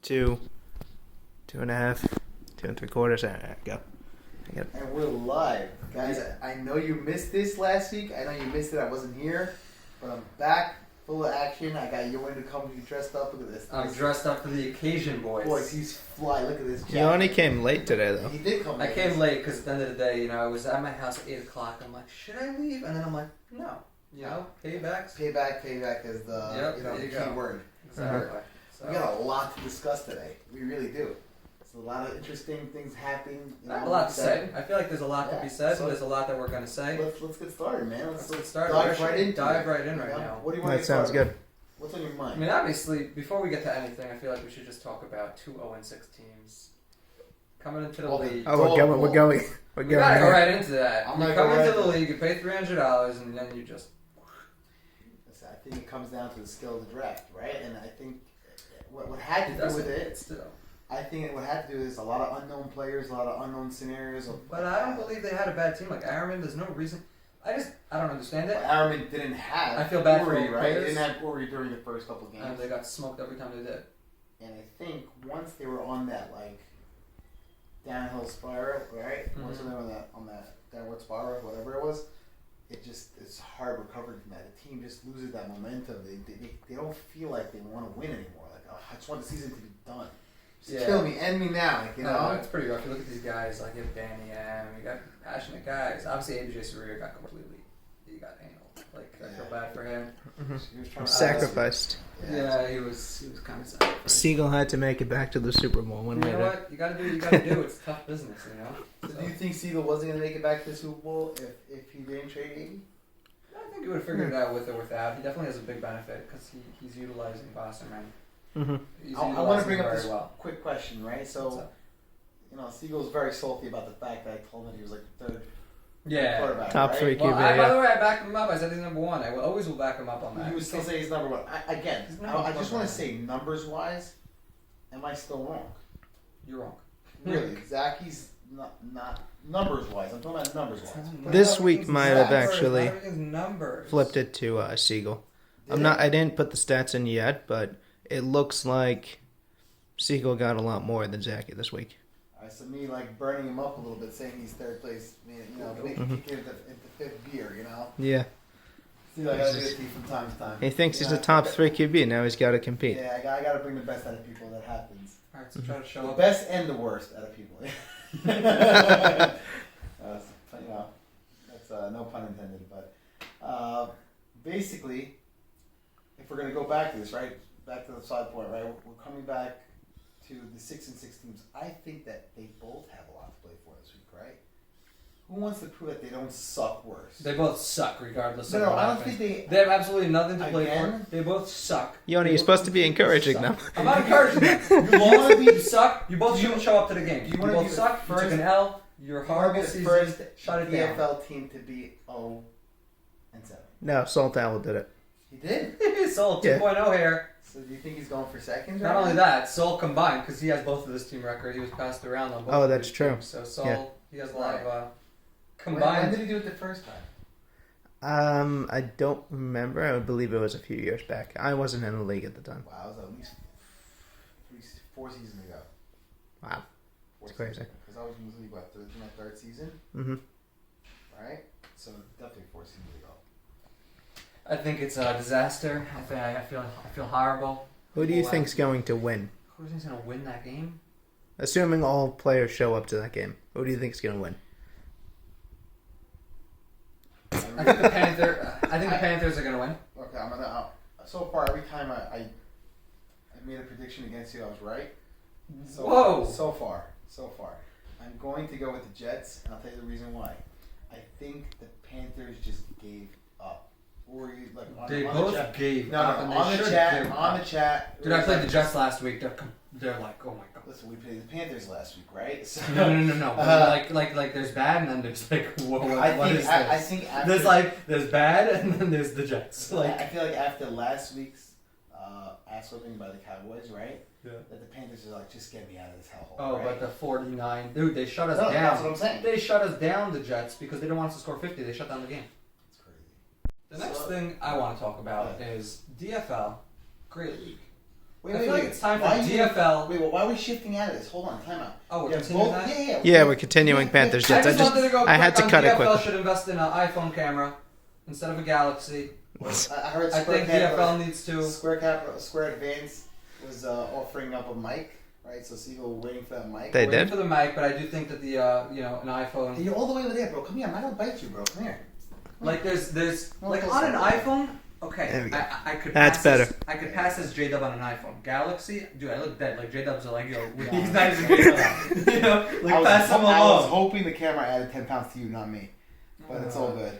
2, 2.5, 2 3/4. There we go. And we're live. Guys, I know you missed this last week. I know you missed it. I wasn't here. But I'm back, full of action. I got Yoni to come. You dressed up. Look at this. I'm dressed up for the occasion, boys. Boys, he's fly. Look at this jacket. Yoni came late today, though. He did come late. I came late because at the end of the day, I was at my house at 8 o'clock. I'm like, should I leave? And then I'm like, no. Paybacks. Payback is the the key word. Exactly. So, We got a lot to discuss today. We really do. There's a lot of interesting things happening. I have a lot to say. I feel like there's a lot to be said, so and there's a lot that we're going to say. Let's get started, man. Let's get started. Dive right in. Dive right in right now. What do you want That sounds good. What's on your mind? I mean, obviously, before we get to anything, I feel like we should just talk about 2 0-6 teams coming into the league. Oh, we're going. We gotta go here. right into that. I'm You gonna come go into right the in. league, you pay $300, and then you just. Listen, I think it comes down to the skill of the draft, right? And I think what had to do with it, Still. I think what had to do is a lot of unknown players, a lot of unknown scenarios. But I don't believe they had a bad team like Ironman. There's no reason. I don't understand it. Aaron didn't have. I feel bad for Uri, you right? They players. didn't have Uri during the first couple games. And they got smoked every time they did. And I think once they were on that downhill spiral, right? Once they were on that downward spiral, whatever it was, it's hard recovery from that. The team just loses that momentum. They don't feel like they want to win anymore. Like, oh, I just want the season to be done. Just kill me, end me now. No, it's pretty rough. You look at these guys, like you have Danny M, you got passionate guys. Obviously, AJ Surya got completely, he got anal. Like, I feel bad for him. He was trying to Sacrificed. Yeah, he was kind of sacrificed. Siegel had to make it back to the Super Bowl one You way. know what? You gotta do what you gotta do. It's tough business, So do you think Siegel wasn't going to make it back to the Super Bowl if he didn't trade 80? I think he would have figured it out with or without. He definitely has a big benefit because he's utilizing Wasserman. He's I want to bring up very this well. quick question, right? So, Siegel's very salty about the fact that I told him that he was like the third quarterback. Top right? 3 QB. Well, by the way, I backed him up. I said he's number 1. I will always will back him up on that. You would still say he's number 1. I just want to say, numbers-wise, am I still wrong? You're wrong. Really, Zach, he's not numbers-wise. I'm talking about numbers-wise. This week might have actually numbers. flipped it to Siegel. I didn't put the stats in yet, but it looks like Siegel got a lot more than Zachy this week. All right, so me burning him up a little bit, saying he's third place, making kick into fifth gear, Yeah. See, I gotta do it from time to time. He thinks he's a top 3 QB. Now he's got to compete. Yeah, I gotta bring the best out of people. That happens. All right, so try to show The up. best and the worst out of people. That's no pun intended. But basically, if we're gonna go back to this, right, back to the side point, right, we're coming back to the 6-6 teams. I think that they both have a lot to play for this week, right? Who wants to prove that they don't suck worse? They both suck, regardless of No, what I don't happens. think They have absolutely nothing to play Again? for. They both suck. Yoni, you're supposed to be encouraging them. I'm not encouraging them. You both you suck. You both shouldn't show up to the game. You wanna both be the suck. You took first- an L. You're horrible the season. first Shut it down. DFL team to be 0-7. No, Salt Owl did it. He did. Soul Yeah. 2.0 here. So do you think he's going for second? Not only that, Soul combined, because he has both of this team record. He was passed around on both. Oh, of that's these true. teams. So Soul, Yeah. he has a lot of When combined. did he do it the first time? I don't remember. I would believe it was a few years back. I wasn't in the league at the time. Wow, it was at least 4 seasons ago. Wow. It's crazy. Because I was in the league, my third season? Mm-hmm. Right? So definitely 4 seasons ago. I think it's a disaster. I feel horrible. Who do you think's going to win? Who do you think's going to win that game? Assuming all players show up to that game, who do you think's going to win? I think the Panthers are going to win. Okay, I'm gonna. So far, every time I made a prediction against you, I was right. Whoa! So far, I'm going to go with the Jets, and I'll tell you the reason why. I think the Panthers just gave up. Or you They on both the chat. gave No, up, and they on the should chat. give On up. the chat. Dude, I played the Jets last week. They're like, oh my god. Listen, we played the Panthers last week, right? So, No. Like there's bad, and then there's like, what is this? I think after, there's bad, and then there's the Jets. I feel like after last week's ass whipping by the Cowboys, right? Yeah. That the Panthers are like, just get me out of this hellhole. Oh, right? but the 49, dude, they shut us No, down. that's what I'm saying. They shut us down, the Jets, because they didn't want us to score 50. They shut down the game. It's crazy. The next thing I want to talk about is DFL, great league. Wait, I feel like it's time for why you- DFL. Wait, well, why are we shifting out of this? Hold on, time out. Oh, we're Yeah, continuing both- that? Yeah, we're continuing Panthers Jets. I just wanted to go I had quick to on cut it DFL quickly. should invest in an iPhone camera instead of a Galaxy. I heard I Square think Cap- DFL needs to. Square Advance was offering up a mic, right? So Siegel waiting for that mic. They Waiting did? for the mic, but I do think that the an iPhone. Hey, you're all the way over there, bro. Come here. I'm not gonna bite you, bro. Come here. Like there's No, like close on an up. iPhone. There Okay, we go. I could. That's pass better. This, I could pass as J Dub on an iPhone. Galaxy, dude, I look dead. Like J Dub's like yo, Yeah. he's not even J Dub. You know, like pass him I was along. hoping the camera added 10 pounds to you, not me. But it's all good.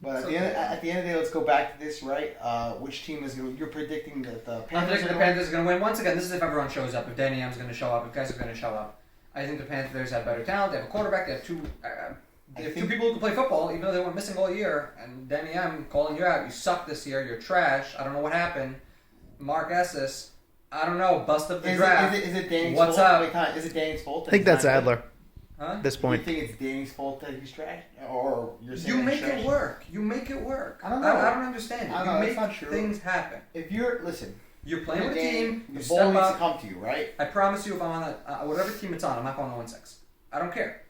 But It's at the end, okay. at the end of the day, let's go back to this, right? Which team is going? You're predicting that the I'm Panthers predicting are the Panthers are going to win. Once again, this is if everyone shows up. If Danny M's going to show up, if guys are going to show up. I think the Panthers have better talent. They have a quarterback. They have two. They have two people who can play football, even though they were missing all year. And Danny M calling you out. You suck this year. You're trash. I don't know what happened. Mark Esses. I don't know. Bust up the draft. Is it Danny's What's fault? up? Wait, time. Is it Danny's fault? I think that's Adler Huh? at this You point. think it's Danny's fault that he's trash, or you're saying You he's make trash? it work. You make it work. I don't know. I don't understand it. I don't You know, make that's not true. things happen. If you're listen, You're playing you're with a Danny, team. You the ball step needs to up. come to you, right? I promise you, if I'm on whatever team it's on, I'm not going to 1-6. I don't care.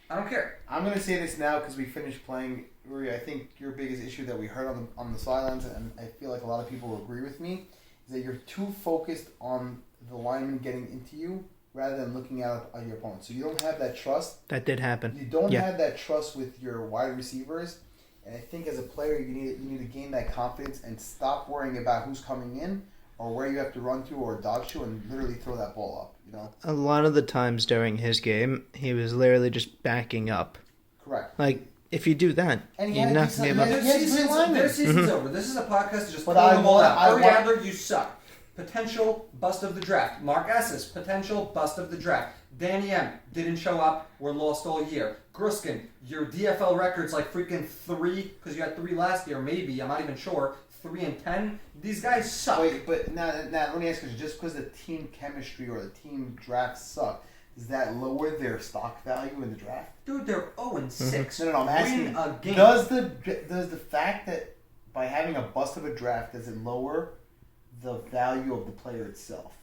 I don't care. I'm gonna say this now because we finished playing. Uri, I think your biggest issue that we heard on the sidelines, and I feel like a lot of people will agree with me, is that you're too focused on the lineman getting into you rather than looking out at your opponent. So you don't have that trust. That did happen. You don't Yeah. have that trust with your wide receivers, and I think as a player you need to gain that confidence and stop worrying about who's coming in or where you have to run to or dodge to, and literally throw that ball up. You know, A lot of the times during his game, he was literally just backing up. correct. Like, if you do that, And he you're had not to going to do be able something. to... Yes, green lineman. Their season's Mhm. over. This is a podcast to just But pull I them all want- out. I Uri want- Adler, you suck. Potential bust of the draft. Mark Esses, potential bust of the draft. Danny M didn't show up. We're lost all year. Gruskin, your DFL record's like freaking 3 because you had 3 last year. Maybe I'm not even sure. 3-10. These guys suck. Wait, but now let me ask you: just because the team chemistry or the team draft suck, does that lower their stock value in the draft? Dude, they're 0-6. No, I'm asking. Win a game. Does the fact that by having a bust of a draft does it lower the value of the player itself?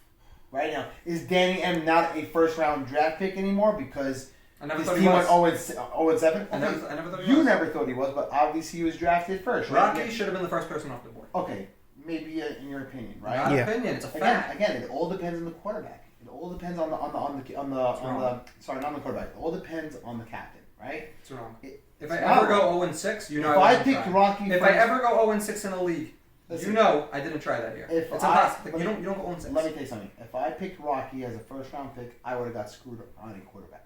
Right now, is Danny M not a first round draft pick anymore because I never his thought he team was. went 0-7? I never thought he You was. never thought he was, but obviously he was drafted first. Right? Rocky should have been the first person off the board. Okay, maybe in your opinion, right? Not Yeah. opinion. It's a fact. Again, it all depends on the quarterback. It all depends on the sorry, not on the quarterback. It all depends on the captain, right? It's wrong. it's If I not ever go wrong. 0-6, you know If I I wasn't picked trying. Rocky, If first, I ever go 0-6 in the league, listen, you know I didn't try that year. If It's I- impossible. let You me- don't go 0-6. let me tell you something. If I picked Rocky as a first round pick, I would have got screwed on a quarterback.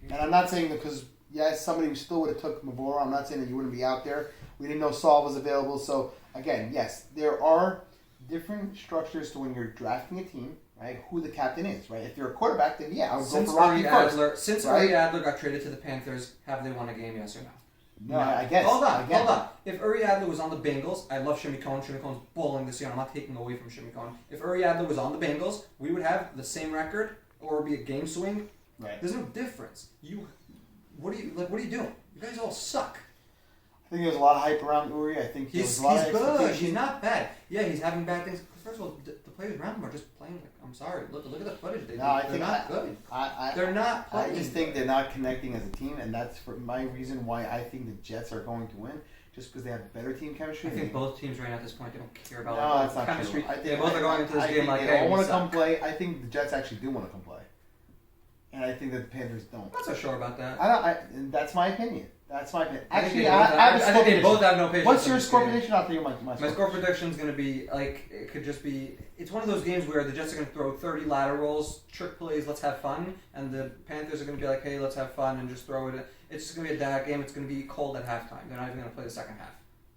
And I'm not saying that because yes, somebody still would have took Mavora. I'm not saying that you wouldn't be out there. We didn't know Saul was available. So again, yes, there are different structures to when you're drafting a team, right? Who the captain is, right? If you're a quarterback, then yeah, I would Since go for Rocky Uri first. Adler, since right? Uri Adler got traded to the Panthers, have they won a game? Yes or no? No, I guess. Hold on, again, hold on. If Uri Adler was on the Bengals, I love Shimmy Cohen. Shimmy Cohen's balling this year. I'm not taking away from Shimmy Cohen. If Uri Adler was on the Bengals, we would have the same record, or it would be a game swing. Right. There's no difference. What are you doing? You guys all suck. I think there's a lot of hype around Uri. I think there was He's a lot of good. expectation. He's not bad. Yeah, he's having bad things. First of all, the players around him are just playing like, I'm sorry. Look at the footage. No, I They're think not good. I They're not I playing just think they're not connecting as a team, and that's for my reason why I think the Jets are going to win, just because they have better team chemistry. I think both teams right now at this point, they don't care about No, that's not chemistry. true. I think They both are going into this I game think like, they hey, all we want to suck. come play. I think the Jets actually do want to come play, and I think that the Panthers don't. I'm not so sure about that. And that's my opinion. That's my opinion. I think Actually, they I both- have a I score think they prediction. both have no patience. What's in your this score game. prediction? I'll tell you my My score. score prediction is going to be like it could just be. It's one of those games where the Jets are going to throw 30 laterals, trick plays, let's have fun, and the Panthers are going to be like, hey, let's have fun and just throw it. It's just going to be a dad game. It's going to be cold at halftime. They're not even going to play the second half.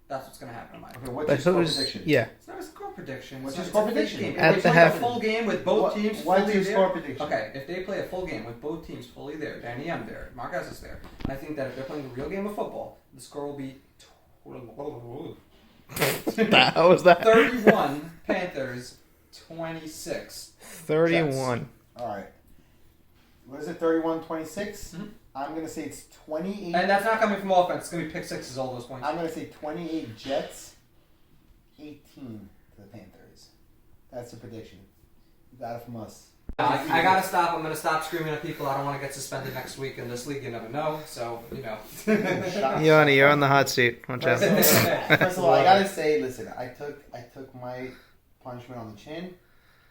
That's what's going to happen in my opinion. Okay, what's But your score who's... prediction? Yeah. It's not a score prediction. What's It's your not- score it's a fake prediction? game. At If the they play half- a full game with both teams What's fully your there. score prediction? Okay, if they play a full game with both teams fully there, Danny M there, Mark S is there, I think that if they're playing a real game of football, the score will be How was that? 31 Panthers, 26. 31. All right. What is it? 31-26? Mhm. I'm gonna say it's 28. And that's not coming from offense. It's going to be pick sixes, all those points. I'm gonna say 28 Jets, 18 to the Panthers. That's the prediction. You got it from us. I gotta stop. I'm gonna stop screaming at people. I don't want to get suspended next week in this league. You never know. So, Yoni, you're on the hot seat. Watch out. First of all, I gotta say, listen, I took my punishment on the chin.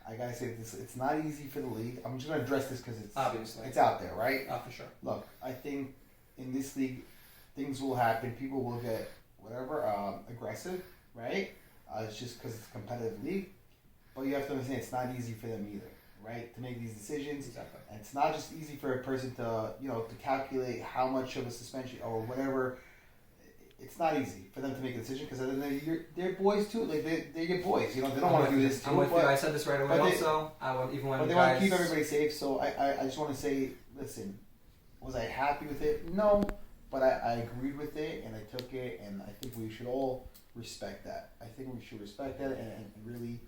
I gotta say this: it's not easy for the league. I'm just gonna address this because it's obviously it's out there, right? For sure. Look, I think in this league, things will happen. People will get aggressive, right? It's just because it's a competitive league. But you have to understand, it's not easy for them either, right? To make these decisions. Exactly. And it's not just easy for a person to calculate how much of a suspension or whatever. It's not easy for them to make a decision because they're boys too. Like they're your boys. They don't want to do this too. I'm with you. I said this right away. Also, but they want to keep everybody safe. So I just want to say, listen, was I happy with it? No, but I agreed with it and I took it, and I think we should all respect that. I think we should respect that and really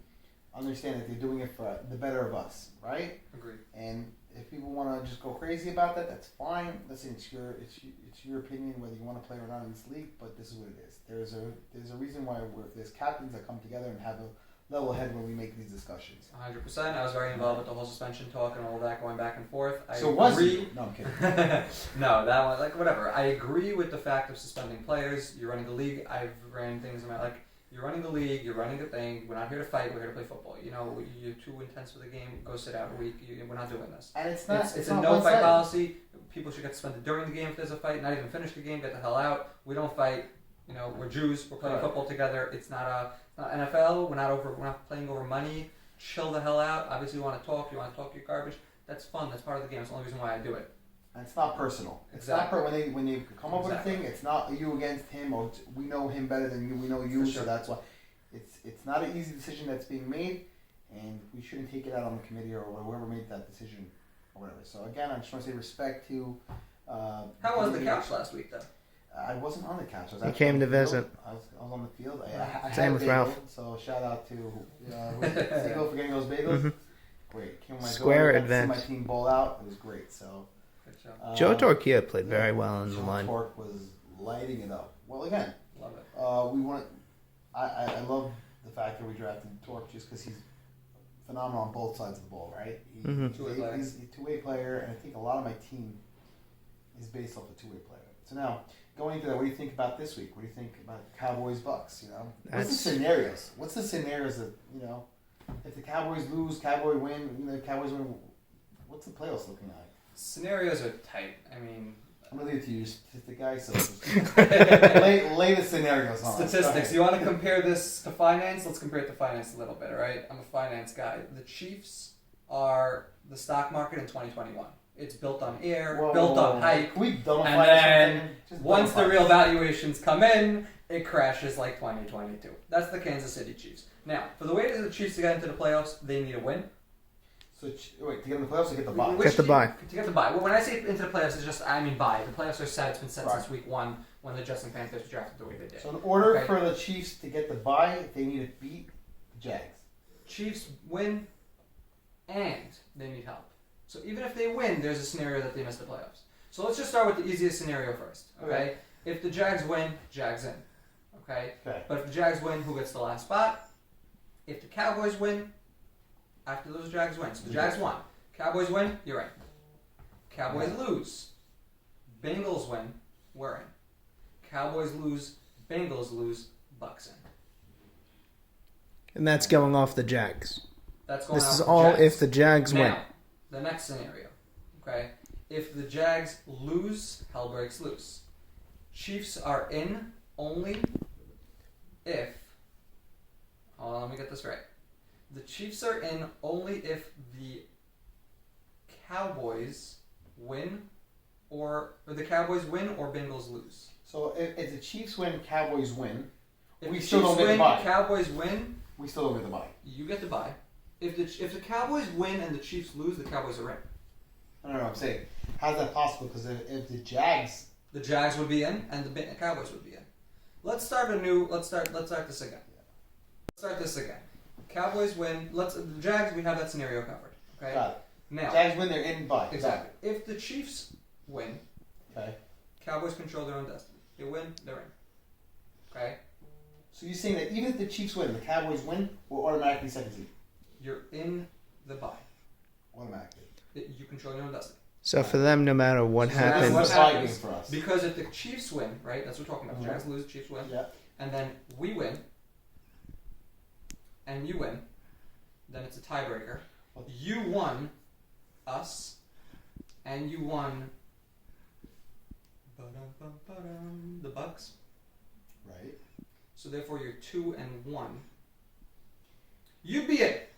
understand that they're doing it for the better of us, right? Agreed. And if people want to just go crazy about that, that's fine. Listen, it's your opinion whether you want to play or not in this league, but this is what it is. There's a reason why there's captains that come together and have a level head when we make these discussions. 100%. I was very involved with the whole suspension talk and all of that going back and forth. Was you? No, I'm kidding. No, that one, whatever. I agree with the fact of suspending players. You're running the league. I've ran things in my you're running the league, you're running the thing. We're not here to fight. We're here to play football. You're too intense for the game. Go sit out a week. We're not doing this. And it's not. It's a no fight policy. People should get suspended during the game if there's a fight. Not even finish the game. Get the hell out. We don't fight. We're Jews. We're playing football together. It's not NFL. We're not playing over money. Chill the hell out. Obviously, you want to talk. You want to talk your garbage. That's fun. That's part of the game. That's the only reason why I do it. And it's not personal. Exactly. It's not when they come up with a thing. It's not you against him, or we know him better than you. We know you, sure. So that's why. It's not an easy decision that's being made, and we shouldn't take it out on the committee or whoever made that decision or whatever. So again, I just want to say respect to. How was the couch last week, though? I wasn't on the couch. He came to visit. I was on the field. I Same with Ralph. So shout out to Seagull for getting those bagels. Mm-hmm. Great. Came with my Square daughter, advantage. got to see my team ball out. It was great. So. Good job. Joe Torquia played very well in the line. Torque was lighting it up. Well, again, love it. We want. I love the fact that we drafted Torque just because he's phenomenal on both sides of the ball, right? He's a two-way player, and I think a lot of my team is based off a two-way player. So now, going into that, what do you think about this week? What do you think about Cowboys Bucks? What's the scenarios? What's the scenarios that if the Cowboys lose, Cowboys win, Cowboys win? What's the playoffs looking like? Scenarios are tight. I mean, I'm gonna leave it to you, statistic guy. So lay the scenarios on. Statistics. You want to compare this to finance? Let's compare it to finance a little bit. All right. I'm a finance guy. The Chiefs are the stock market in 2021. It's built on air, built on hype, and then once the real valuations come in, it crashes like 2022. That's the Kansas City Chiefs. Now, for the way that the Chiefs to get into the playoffs, they need a win. So wait, to get in the playoffs or get the bye? Get the bye. To get the bye. Well, when I say into the playoffs, it's just, I mean bye. The playoffs are set. It's been set since week 1 when the Justin Panthers drafted the way they did. So in order for the Chiefs to get the bye, they need to beat the Jags. Chiefs win, and they need help. So even if they win, there's a scenario that they miss the playoffs. So let's just start with the easiest scenario first. Okay? If the Jags win, Jags in. Okay? But if the Jags win, who gets the last spot? If the Cowboys win, after those Jags win. So the Jags won. Cowboys win, you're in. Cowboys lose. Bengals win, we're in. Cowboys lose, Bengals lose, Bucks in. And that's going off the Jags. That's going This off is the all Jags. if the Jags win. Now, the next scenario. Okay? If the Jags lose, hell breaks loose. Chiefs are in only if... Hold on, let me get this right. The Chiefs are in only if the Cowboys win or the Cowboys win or Bengals lose. So if the Chiefs win, Cowboys win, If we the still Chiefs don't get the win, bye. Cowboys win, We still don't get the bye. you get the bye. If the Cowboys win and the Chiefs lose, the Cowboys are in. I don't know what I'm saying. How's that possible? Because if the Jags... The Jags would be in and the Cowboys would be in. Let's start this again. Let's start this again. Cowboys win. The Jags, we have that scenario covered. Okay? Got it. Now, Jags win, they're in bye. exactly. If the Chiefs win, Okay. Cowboys control their own destiny. They win, they're in. Okay? So you're saying that even if the Chiefs win, the Cowboys win, we're automatically second seed? you're in the bye. Automatically. You control your own destiny. So for them, no matter what So that's happens, what It's a bye game happens. for us. Because if the Chiefs win, right? That's what we're talking about. The Mhm. Jags lose, the Chiefs win, Yeah. and then we win, and you win, then it's a tiebreaker. You won us, and you won the Bucks. Right. So therefore, you're 2-1. You beat it.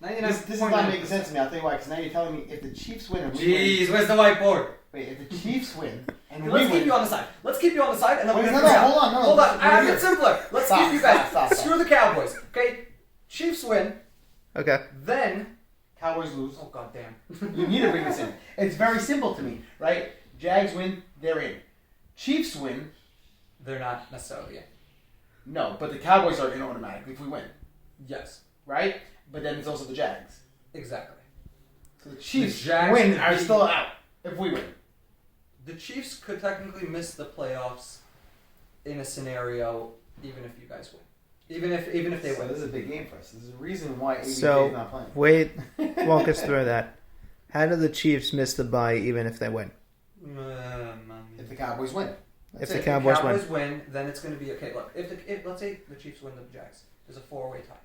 99. This is not making sense to me. I'll tell you why. Because now you're telling me if the Chiefs win and we Jeez, where's the whiteboard? wait, if the Chiefs win and we Let's win, keep you on the side. Let's keep you on the side, and then Wait, we're no, gonna no, figure hold out. on, no, Hold on. we're I have here. it simpler. Let's Stop, keep you guys. stop. Screw the Cowboys. Okay. Chiefs win. okay. Then. Cowboys lose. Oh goddamn. You need to bring this in. It's very simple to me, right? Jags win, they're in. Chiefs win, They're not necessarily in. no, but the Cowboys are in automatically if we win, Yes. right? But then it's also the Jags. Exactly. So the Chiefs Jags win could are be- still out if we win. The Chiefs could technically miss the playoffs in a scenario, even if you guys win. Even if they So win. this is a big game for us. This is a reason why ABK So- is not playing. Wait, walk us through that. How do the Chiefs miss the bye even if they win? If the Cowboys win. If That's the it. Cowboys win. win, then it's going to be okay. Look, if let's say the Chiefs win the Jags, there's a 4-way tie,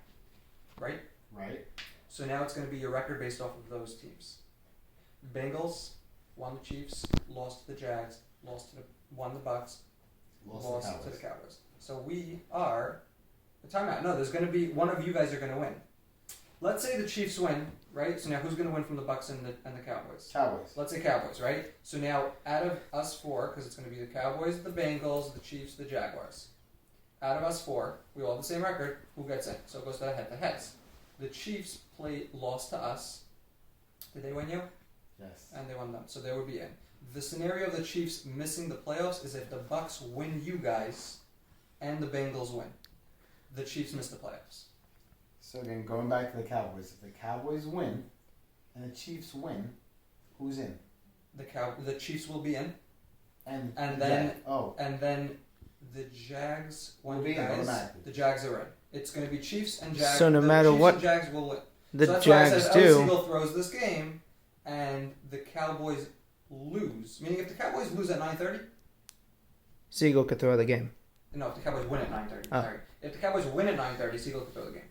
right? Right. So now it's going to be your record based off of those teams. Bengals won the Chiefs, lost to the Jags, won the Bucks, lost to the Cowboys. So we are the timeout. No, there's going to be one of you guys are going to win. Let's say the Chiefs win, right? So now who's going to win from the Bucks and the Cowboys? Cowboys. Let's say Cowboys, right? So now out of us four, because it's going to be the Cowboys, the Bengals, the Chiefs, the Jaguars. Out of us four, we all have the same record. Who gets in? So it goes to the head-to-heads. The Chiefs lost to us. Did they win you? Yes. And they won them, so they would be in. The scenario of the Chiefs missing the playoffs is if the Bucks win you guys, and the Bengals win. The Chiefs miss the playoffs. So again, going back to the Cowboys, if the Cowboys win and the Chiefs win, who's in? The Chiefs will be in, And then- oh, and then the Jags won Will you be in guys. automatically. The Jags are in. It's going to be Chiefs and Jags. So no the matter Chiefs what and Jags will win. the so that's why I Jags said do, Siegel throws this game, and the Cowboys lose. Meaning, if the Cowboys lose at 9:30. Siegel could throw the game. No, if the Cowboys win at 9:30. Oh. Sorry. If the Cowboys win at 9:30, Siegel can throw the game.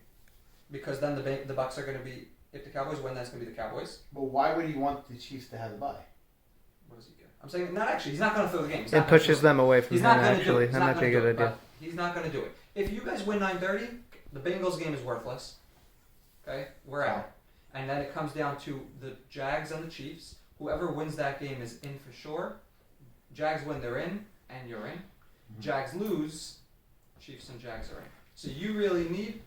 Because then the Bucks are going to be. If the Cowboys win, that's going to be the Cowboys. but why would he want the Chiefs to have the bye? What does he get? I'm saying not actually. He's not going to throw the game. He's It not gonna pushes do it. them away from He's him. not going to do Actually, it. He's that not might be a gonna good do it, idea. but he's not going to do it. If you guys win 9:30, the Bengals game is worthless. Okay, we're out. And then it comes down to the Jags and the Chiefs. Whoever wins that game is in for sure. Jags win, they're in, and you're in. Jags lose, Chiefs and Jags are in. So you really need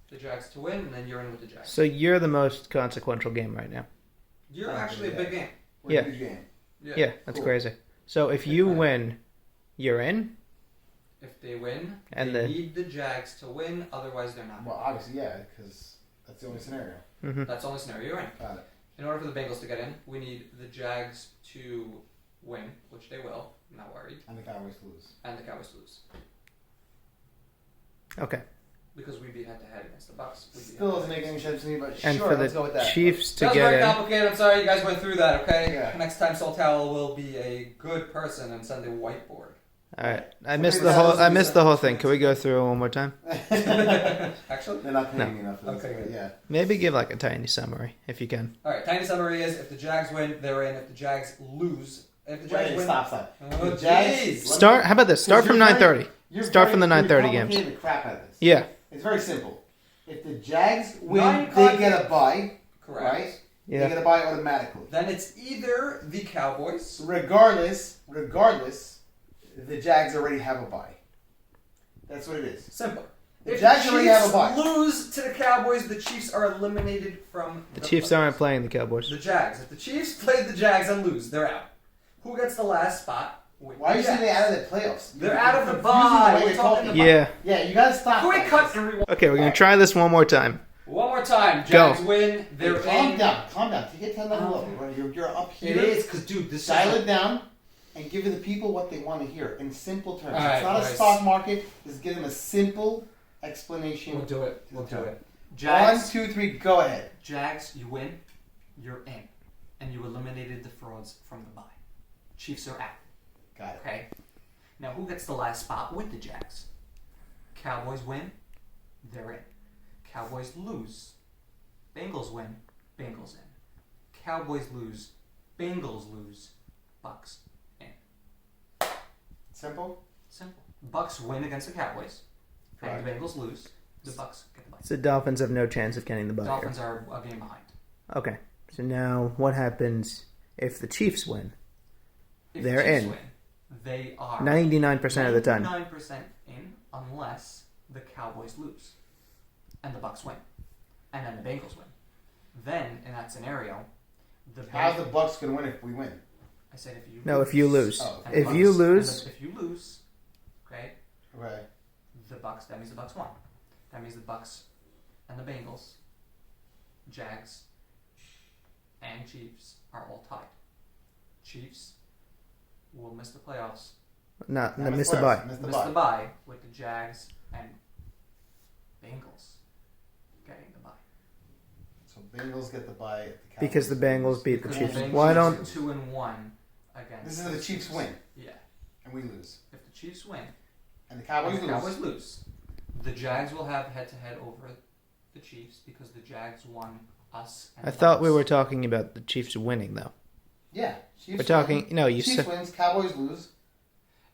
the Jags to win, and then you're in with the Jags. So you're the most consequential game right now. You're actually a big game. We're Yeah. a huge game. Yeah, that's Cool. crazy. So if you win, you're in. If they win, And they the- need the Jags to win, otherwise they're not. Well, obviously, yeah, because that's the only scenario. Hmm. That's the only scenario you're in. Got it. In order for the Bengals to get in, we need the Jags to win, which they will. I'm not worried. And the Cowboys lose. And the Cowboys to lose. Okay. Because we'd be head-to-head against the Bucks. We'd be Still doesn't make any sense to me, but And sure, for let's go with the that. Chiefs to That was get very in. complicated. I'm sorry you guys went through that, okay? Yeah. Next time Soltal will be a good person and send a whiteboard. All right. I Okay, missed that was- I missed the whole thing. Can we go through it one more time? Actually? They're not paying me enough for this. Okay, but good. yeah. Maybe give like a tiny summary if you can. Alright, tiny summary is if the Jags win, they're in. If the Jags lose, if the Jags Wait, win. stop. Oh, The Jags- jeez. Start. How about this? Start from You're very- 9:30. You're Start from the you're 9:30 games. complicating the crap out of this. Yeah. It's very simple. If the Jags win, Nine they get a bye, Correct. right? They Yeah. get a bye automatically. Then it's either the Cowboys. Regardless, the Jags already have a bye. That's what it is. Simple. The If Jags the already have a Chiefs bye. lose to the Cowboys, the Chiefs are eliminated from The Chiefs playoffs. aren't playing the Cowboys. The Jags. If the Chiefs played the Jags and lose, they're out. Who gets the last spot? With Why are the you saying Jags. they're out of the playoffs? They're You're out of the confusing bye. way We're you're talking talking. about- Yeah. Yeah, you gotta stop. Can we that. cut and rewind? Okay, we're gonna try this one more time. One more time. Go. Jags win. They're Calm in. down. Take it 10 level low. You're up It here. is because, dude, this Dial is it down and give the people what they want to hear in simple terms. All right, it's not boys. a stock market. Just give them a simple explanation. We'll do it. We'll do it. Jags. 1, 2, 3, go ahead. Jags, you win, you're in. And you eliminated the frauds from the bye. Chiefs are out. Got it. Okay? Now, who gets the last spot with the Jags? Cowboys win, they're in. Cowboys lose, Bengals win, Bengals in. Cowboys lose, Bengals lose, Bucks in. Simple? Simple. Bucks win against the Cowboys, and the Correct. Bengals lose. The Bucks get the bye. So Dolphins have no chance of getting the bye Dolphins are a game behind. here. Okay. So now what happens if the Chiefs win? If They're the Chiefs in. Win, they are 99% of the time. 99% in unless the Cowboys lose and the Bucks win, and then the Bengals win. Then in that scenario, How's the Bucks going to win if we win? I said if you No, if you lose. Oh, and If the you Bucks- lose, if you lose, okay, Right. the Bucks. That means the Bucks won. That means the Bucks and the Bengals, Jags, and Chiefs are all tied. Chiefs will miss the playoffs. not Yeah, miss the bye. Miss the Miss bye. the bye with the Jags and Bengals getting the bye. So Bengals get the bye. If the Cowboys Because the Bengals beat the Because Chiefs. Bengals Why are don't 2-1 against? This is if the Chiefs win Yeah. and we lose. If the Chiefs win And the Cowboys and the lose. Cowboys lose, the Jags will have head-to-head over the Chiefs because the Jags won us. And I the thought we Bucks. were talking about the Chiefs winning though. Yeah. Chiefs We're talking win. no, you Chiefs said wins, Cowboys lose.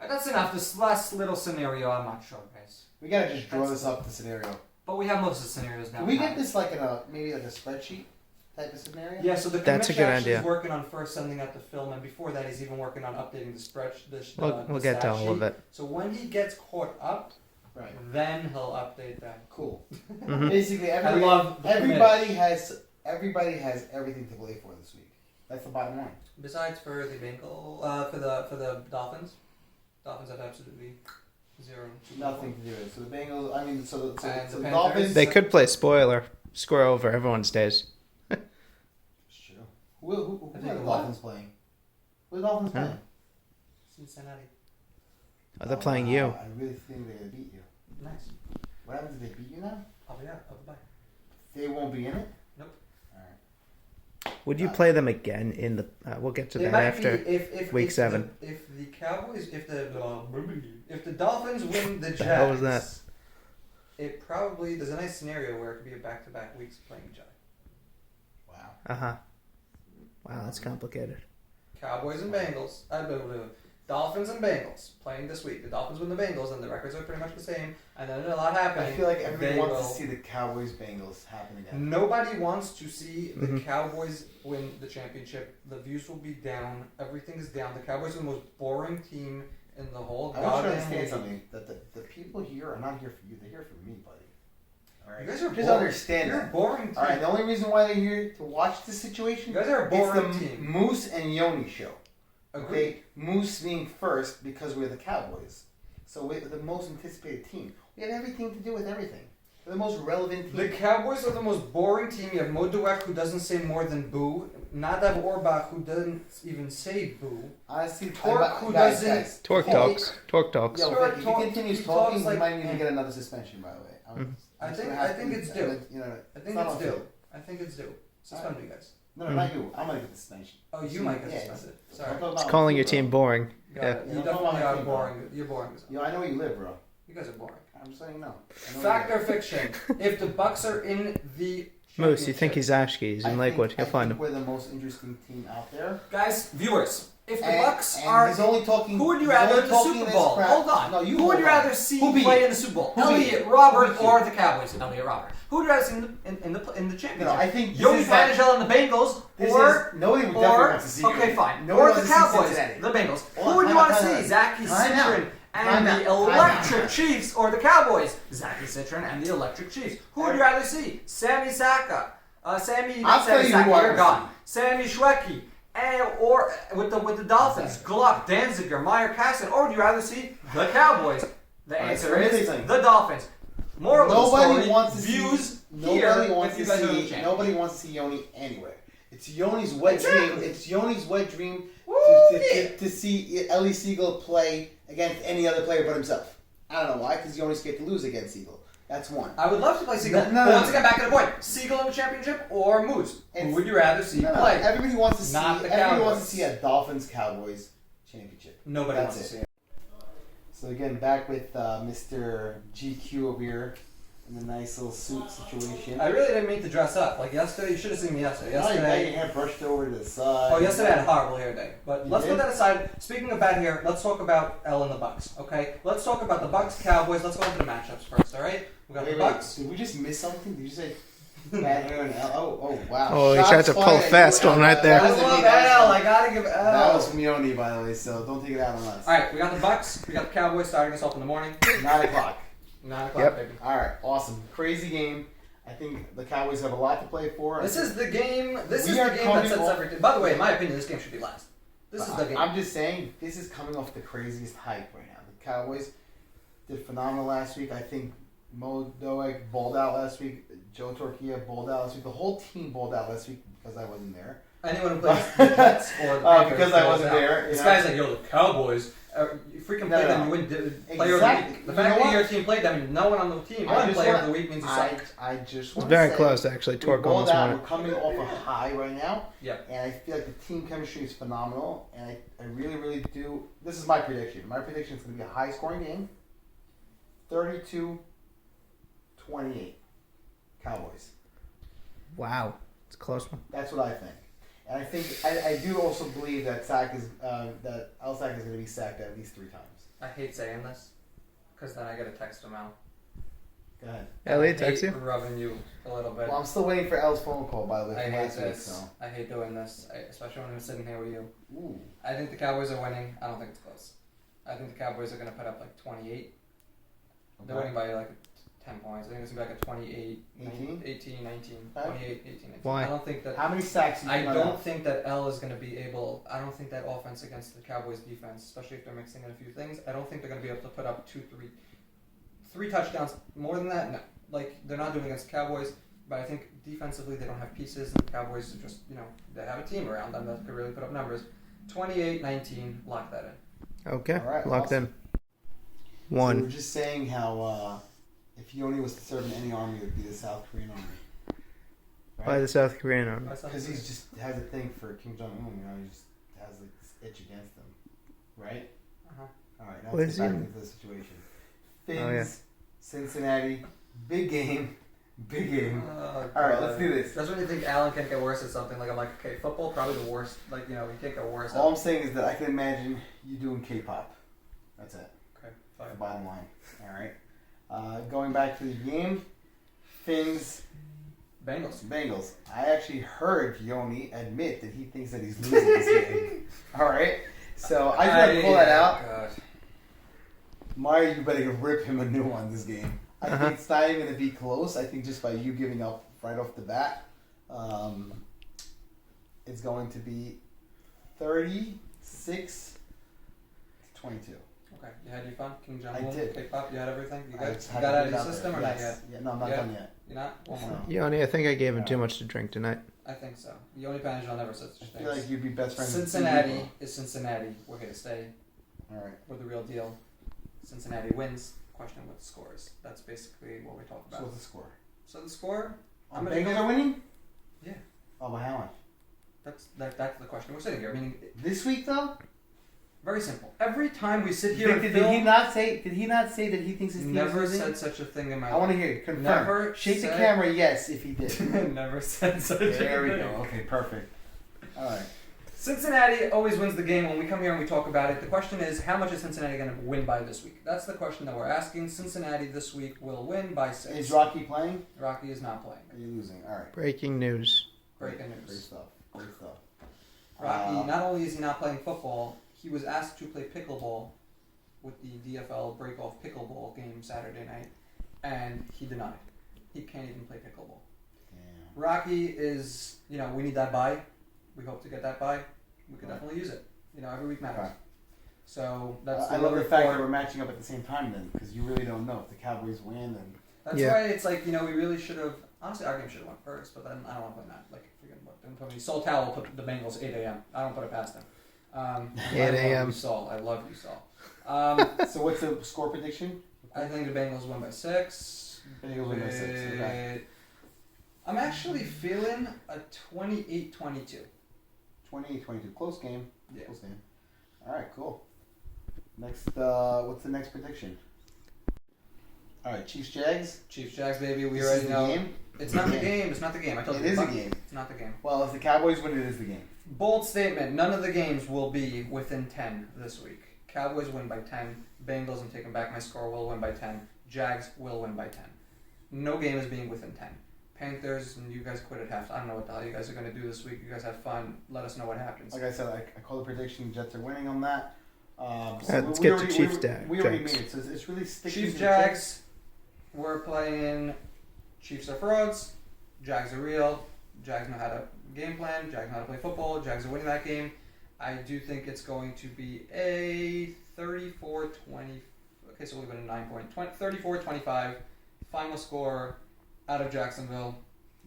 That's enough. This last little scenario, I'm not sure, guys. We gotta just draw this up, the scenario. But we have most of the scenarios now. Can we get this like in a maybe like a spreadsheet type of scenario? Yeah, so the That's a commission good actually idea. is working on first sending out the film, and before that, he's even working on updating the spreadsheet. we'll get to all of it. So when he gets caught up, Right. then he'll update that. Cool. Mhm. Basically, I love the everybody has everything to play for this week. That's the bottom line. Besides for the for the Dolphins, Dolphins have absolutely zero. Nothing to do with it. So the Bengals. I mean, so And the the Panthers. Dolphins. They could play spoiler, square over everyone's days. It's true. Who I are think the what? Dolphins playing? Who are the Dolphins Huh? playing? Cincinnati. Oh, they're playing you. I really think they're gonna beat you. Nice. What happens if they beat you now? I'll be out. I'll be back. They won't be in it. Nope. All right. Would you play them again in the? We'll get to It that might after. be if week if 7. If the Cowboys, if the Dolphins win the Jags, The hell was that? It probably there's a nice scenario where it could be a back-to-back weeks playing each other. Wow. Wow, that's complicated. Cowboys and Bengals. Dolphins and Bengals playing this week. The Dolphins win the Bengals, and the records are pretty much the same. And then a lot happening. I feel like everybody They wants will- to see the Cowboys Bengals happen again. Nobody wants to see the Mhm. Cowboys win the championship. The views will be down. Everything is down. The Cowboys are the most boring team in the whole I want you to goddamn understand league. something. That the people here are not here for you. They're here for me, buddy. All right. You guys are just boring. understand You're a that. boring team. All right. The only reason why they're here to watch this situation. You guys are a It's boring the team. Moose and Yoni show. Agreed. Okay, Moose being first because we're the Cowboys. So we're the most anticipated team. We have everything to do with everything. We're the most relevant team. The Cowboys are the most boring team. You have Mo Dweck, who doesn't say more than boo. Nadav Orbach, who doesn't even say boo. Honestly, Torque, who guys, doesn't- guys. Torque Hey, talks. Torque talks. Yo, Torque if he talk- continues he talking, talks he like- might even get another suspension, by the way. Mhm. I think- gonna I have think to- it's due. You know, I think not it's on due. film. I think it's due. Suspend me, guys. No, not you. I'm gonna get the suspension. Oh, you might get Yeah, suspended. it's- Sorry. don't talk It's about calling your football. team boring. Got Yeah. it. You You don't definitely know my are team, boring. You're boring. Yo, I know where you live, bro. You guys are boring. I'm saying no. I know where Fact you or live. fiction? If the Bucks are in the Moose, you think championship- he's Ashke? He's in Lakewood. You'll find I him. think we're the most interesting team out there. Guys, viewers, if the And- Bucks and are, he's only talking. who would you he's rather only in the talking Super this Bowl? crap- Hold on. No, you who would hold you on. rather see Who beat play you? in the Super Bowl? Who beat Elliot you? Robert Who beat you? or the Cowboys? Elliot Robert. Who would you rather see in the championship? No, I think this Yoni is like- Panagel and the Bengals, This or is nobody would definitely want to see. okay, Yoni. fine, Nobody or wants the to see Cowboys, Cincinnati. the Bengals. Hold Who on, would you time want out, to time see? out. Zachy Time out. Citron and Time the out. Time Electric out. Chiefs, or the Cowboys? Zachy Citron and the Electric Chiefs. Who would you rather see? Sammy Saka, I'll Sammy tell you Saka, who I you're would gone. Sammy Schwecke. Or with the Dolphins, Gluck, Danziger, Meyer, Casson, or would you rather see the Cowboys? The All right, answer so let me tell you is something. the Dolphins. Moral of the Nobody story, wants to views see. here Nobody wants if to you guys are the see. champions. Nobody wants to see Yoni anywhere. It's Yoni's wet Exactly. dream. It's Yoni's wet dream Woo, yeah. to see Ellie Siegel play against any other player but himself. I don't know why, because Yoni's scared to lose against Siegel. That's one. I would love to play Siegel. No, But once again, back to the point: Siegel in the championship or Moose? Who would you rather see play? Everybody wants to see. Not the Everybody wants to Cowboys. see a Dolphins-Cowboys championship. Nobody That's wants to it. see it. So again, back with Mr. GQ over here in the nice little suit situation. I really didn't mean to dress up. Like yesterday, you should have seen me yesterday. Oh, you got your Yesterday. hair brushed over to the side. Oh, yesterday I had a horrible hair day. But You let's did? put that aside. Speaking of bad hair, let's talk about L and the Bucks. Okay, let's talk about the Bucks Cowboys. Let's go into the matchups first. All right, we got Wait, the Bucks. did we just miss something? Did you say bad hair and L? Oh, wow. Oh, he Shots tried to pull fired. fast one right there. I That was love me. That L. was I gotta give L. That was from Yoni, by the way, so don't take it out on us. All right, we got the Bucks. We got the Cowboys starting us off in the morning. 9 o'clock. 9 o'clock, Yep. baby. All right, awesome. Crazy game. I think the Cowboys have a lot to play for. This is the game. This We is are the game that coming sets off- everything. By the way, in my opinion, this game should be last. This is the game. I'm just saying, this is coming off the craziest hype right now. The Cowboys did phenomenal last week. I think Mo Doeg balled out last week. Joe Torquilla balled out last week. The whole team balled out last week because I wasn't there. Anyone who plays the Jets or the Packers Because I falls wasn't out. there, you This know? guy's like, yo, the Cowboys. You freaking play No, them, no. you win player of the Exactly. week. The You fact know that what? your team played them, no one on the team I won just player wanna- of the week means you suck. I just It's want to very say, close, actually. we Torque balled almost out. won We're it. coming off a high right now. Yep. And I feel like the team chemistry is phenomenal. And I really, really do. This is my prediction. My prediction is going to be a high scoring game 32-28. Cowboys. Wow. It's a close one. That's what I think. And I think I do also believe that Sack is that Elsack is going to be sacked at least 3 times. I hate saying this because then I get a text from Al. Go ahead. Elliot, I hate text you? rubbing you a little bit. Well, I'm still waiting for El's phone call, by the way, I from hate last week. this. So. I hate doing this, especially when I'm sitting here with you. Ooh. I think the Cowboys are winning. I don't think it's close. I think the Cowboys are going to put up like 28. They're winning by like 10 points. I think it's going to be like a 28, 18? 18, 19, Okay. 28, 18, 19. Why? I don't think that. How many sacks? I don't think that L is going to be able. I don't think that offense against the Cowboys defense, especially if they're mixing in a few things, I don't think they're going to be able to put up 3 touchdowns. More than that, no. Like they're not doing against the Cowboys, but I think defensively they don't have pieces, and the Cowboys are just they have a team around them that could really put up numbers. 28-19, lock that in. Okay. All right, Locked awesome. in. So we One. were just saying how if Yoni was to serve in any army, it would be the South Korean army. By the South Korean army. Because he just has a thing for Kim Jong Un. He just has like this itch against him, right? Uh-huh. All right, now What let's is get back he- into the situation. Fins, Oh, yeah. Cincinnati, big game, big game. Oh, All right, God. let's do this. That's when you think Allen can't get worse at something. Like I'm like, okay, football probably the worst. Like you can't get worse. All I'm saying is that I can imagine you doing K-pop. That's it. Okay, That's fine. the bottom line. All right. Going back to the game, Fins, Bengals. Bengals. I actually heard Yoni admit that he thinks that he's losing this game. All right. So I just want to pull that out. God. Mario, you better rip him a new one this game. I Uh-huh. think it's not even going to be close. I think just by you giving up right off the bat, it's going to be 36-22. Okay, you had your fun? King Jong I Un, did. K-pop, you had everything? You I got, just you had got to out get of your it out system there. or not Yes. yet? Yeah, no, I'm not Yeah. done yet. You're not? One more. No. Yoni, I think I gave him too Alright. much to drink tonight. I think so. Yoni Panajal never says I such feel like things. you'd be best friends with two Cincinnati people. is Cincinnati. We're here to stay. All right. We're the real deal. Cincinnati wins. Question what the score is. That's basically what we talk So about. what's the score? So the score, Oh, I'm the gonna Bengals give- are winning? Yeah. Oh, by how much? that's the question. We're sitting here. Meaning, This week, though? very simple. Every time we sit here Did, and did film, he not say? Did he not say that he thinks his team is never losing? said such a thing in my I want life. to hear it. Confirm. Never Shake the said- camera. Yes, if he did. Never said such a There we thing. go. Okay, perfect. All right. Cincinnati always wins the game when we come here and we talk about it. The question is, how much is Cincinnati going to win by this week? That's the question that we're asking. Cincinnati this week will win by 6. Is Rocky playing? Rocky is not playing. Are you losing? All right. Breaking news. Breaking Great news. stuff. Great stuff. Rocky, not only is he not playing football, he was asked to play pickleball with the DFL break-off pickleball game Saturday night, and he denied. He can't even play pickleball. Damn. Rocky is, we need that bye. We hope to get that bye. We could definitely use it. Every week matters. Okay. So that's I love the report. fact that we're matching up at the same time then, because you really don't know if the Cowboys win and. That's Yeah. why it's like, we really should have. Honestly, our game should have won first, but then I don't want to play that. Like, freaking what? Don't put me. Sol Towel will put the Bengals 8 a.m. I don't put it past him. 8 I love a.m.. you, Sol. I love you, Sol. So what's the score prediction? I think the Bengals win by 6. Bengals win by 6. Okay. I'm actually feeling a 28-22. 28-22. Close game. Yeah. Close game. All right, cool. Next, what's the next prediction? All right, Chiefs-Jags. Chiefs-Jags, baby. We This already is the know. game? It's not the game. It's not the game. I told It you. is a game. It's not the game. Well, if the Cowboys win, it is the game. Bold statement. None of the games will be within 10 this week. Cowboys win by 10. Bengals, I'm taking back my score, will win by 10. Jags will win by 10. No game is being within 10. Panthers, and you guys quit at half. I don't know what the hell you guys are going to do this week. You guys have fun. Let us know what happens. Like I said, I call the prediction. Jets are winning on that. Let's get to Chiefs-Jags. We already made it, so it's really sticking. Chiefs-Jags, we're playing. Chiefs are frauds. Jags are real. Jags know how to game plan. Jags know how to play football. Jags are winning that game. I do think it's going to be a 34-20. Okay, so we'll give it a 9 point. 34-25. Final score out of Jacksonville.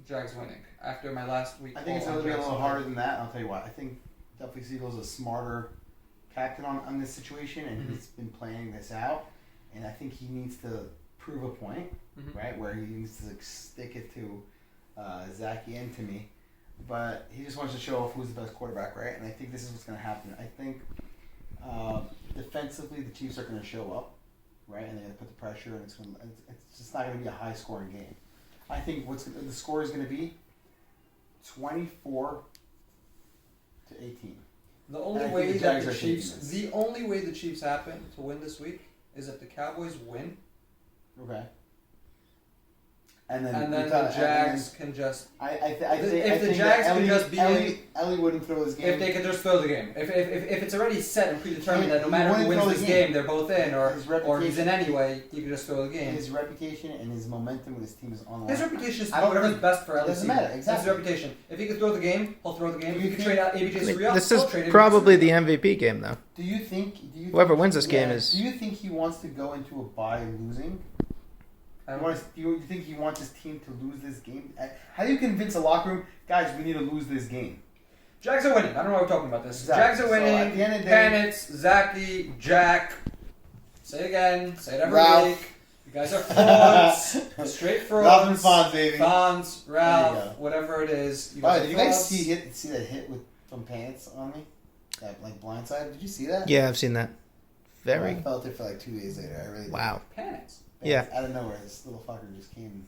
Jags winning. After my last week. I think it's going to be a little harder than that. I'll tell you what. I think definitely Siegel's a smarter captain on this situation, and he's been planning this out. And I think he needs to prove a point, right, where he needs to stick it to Zachy and to me. But he just wants to show off who's the best quarterback, right? And I think this is what's going to happen. I think defensively, the Chiefs are going to show up, right? And they're going to put the pressure, and it's just not going to be a high-scoring game. I think the score is going to be 24-18. The only way that the only way the Chiefs happen to win this week is if the Cowboys win. Okay. And then the Jags can just. I think the Jags can just be Ellie wouldn't throw this game. If they could just throw the game. If it's already set and predetermined that no matter who wins this game, they're both in, or he's in anyway, you can just throw the game. His reputation and his momentum with his team is on the line. His reputation is whatever's best for Ellie. Doesn't matter, exactly. That's his reputation. If he could throw the game, he'll throw the game. If he could trade out ABJ Surreal, this is probably the MVP game, though. Do you think whoever wins this game is? Do you think he wants to go into a bye losing? Do you think he wants his team to lose this game? How do you convince a locker room, guys, we need to lose this game? Jags are winning. I don't know why we're talking about this. Exactly. Jags are winning. So at the end of the day, Panitz, Zachy, Jack. Say it again. Say it every Ralph. week. You guys are frauds. Straight frauds. Ralph and Fonz, baby. Fonz, Ralph, whatever it is. You guys, did you guys see that hit from Pants on me? That blindside? Did you see that? Yeah, I've seen that. I felt it for 2 days later. I really did. Wow. Panitz. Yeah. Out of nowhere, this little fucker just came and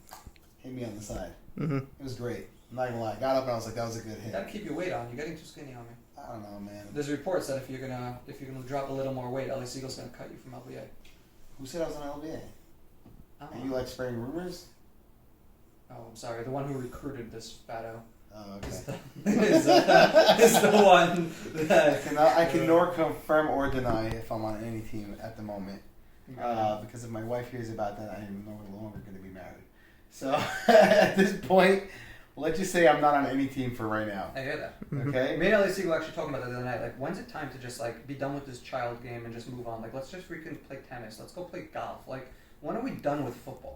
hit me on the side. Mm-hmm. It was great. I'm not gonna lie. I got up and I was like, that was a good hit. You gotta keep your weight on. You're getting too skinny on me. I don't know, man. There's reports that if you're gonna drop a little more weight, Ellie Siegel's gonna cut you from LBA. Who said I was on LBA? Oh. Are you like spreading rumors? Oh, I'm sorry. The one who recruited this fatto. Oh, okay. is the one that I can nor confirm or deny if I'm on any team at the moment. Because if my wife hears about that, I am no longer going to be married. So at this point, let's just say I'm not on any team for right now. I hear that. Okay. Me and Ellie Siegel actually talking about that the other night. Like, when's it time to just be done with this child game and just move on? Like, let's just freaking play tennis. Let's go play golf. Like, when are we done with football?